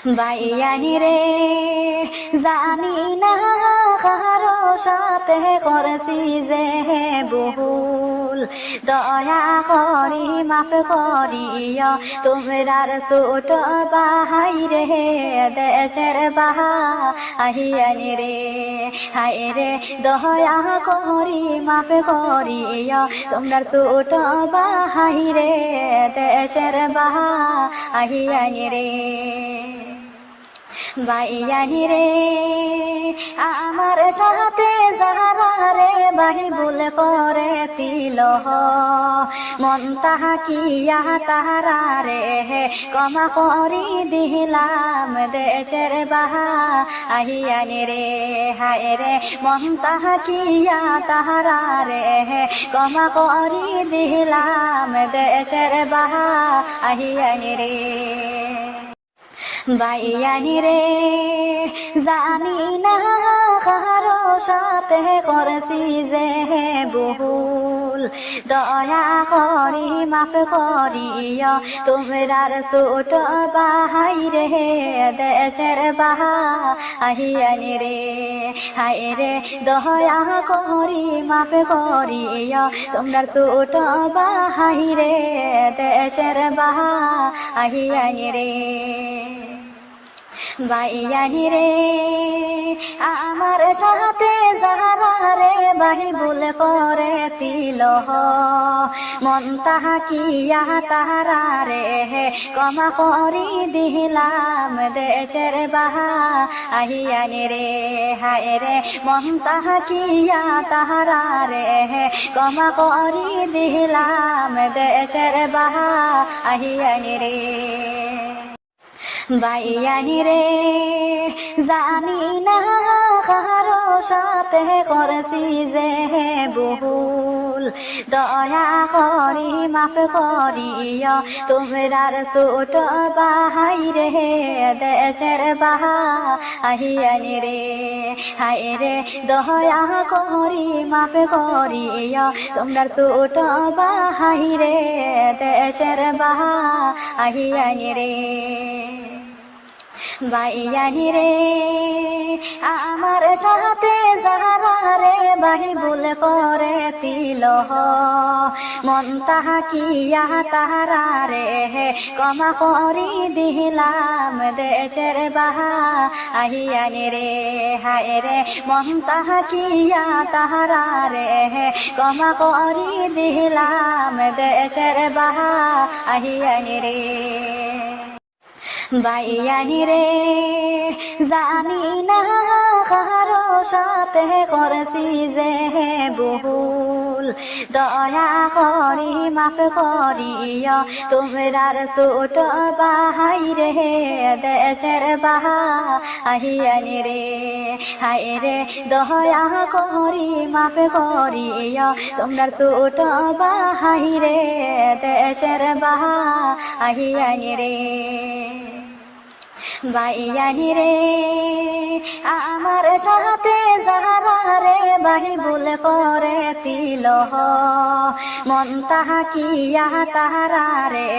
বাইয়ানি রে জানি না কারো সাথে করছি যে ভুল, দয়া করি মাফ করিও তোমরার ছোট ভাই রে দেশের বাহিয়ানি রে। হায় রে দয়া করি মাফ করিও তোমরার ছোট ভাই রে দেশের বাহিয়ানি রে। বাইয়ানি রে আমার সাথে যারা রে ভাই ভুল করেছিল, মন তাহা কিয়া তাহারা রে ক্ষমা করি দিলাম দেশের বাহিয়ানি রে। হায় রে মন তাহা কিয়া তাহারা রে ক্ষমা করি দিলাম দেশের বাহিয়ানি রে। বাইয়ানি রে জানি না কারো সাথে করছি যে ভুল, দয়া করি মাফ করিও তোমরার ছোট ভাই রে দেশের বাহিয়ানি রে। হায় রে দয়া করি মাফ করিও তোমরার ছোট ভাই রে দেশের বাহিয়ানি রে। বাইয়ানি রে আমার সাথে যারা রে ভাই ভুল করেছিল, মন তাহা কিয়া তাহারা রে ক্ষমা করি দিলাম দেশের বাহিয়ানি রে। হায় রে মন তাহা কিয়া তাহারা রে ক্ষমা করি দিলাম দেশের বাহিয়ানি রে। বাইয়ানি রে জানি না কারো সাথে করছি যে ভুল, দয়া করি মাফ করিও তোমরার ছোট ভাই রে দেশের বাহিয়ানি রে। হায় রে দয়া করি মাফ করিও তোমরার ছোট ভাই রে দেশের বাহিয়ানি রে। বাইয়ানি রে আমার সাথে যারা রে ভাই ভুল করেছিল, মন তাহা কিয়া তাহারা রে ক্ষমা করি দিলাম দেশের বাহিয়ানি রে। হায় রে মন তাহা কিয়া তাহারা রে ক্ষমা করি দিলাম দেশের বাহিয়ানি রে। বাইয়ানি রে জানি না কারো সাথে করছি যে ভুল, দয়া করি মাফ করিও তোমরার ছোট ভাই রে দেশের বাহিয়ানি রে। হায় রে দয়া করি মাফ করিও তোমরার ছোট ভাই রে দেশের বাহিয়ানি রে। বাইয়ানি রে আমার সাথে যারা রে ভাই ভুল করেছিল, মন তাহা কিয়া তাহারা রে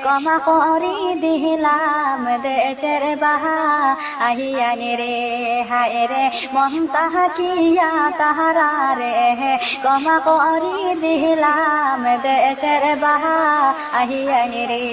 ক্ষমা করি দিলাম দেশের বাহিয়ানি রে। হায় রে মন তাহা কিয়া তাহারা রে ক্ষমা করি দিলাম দেশের বাহিয়ানি রে।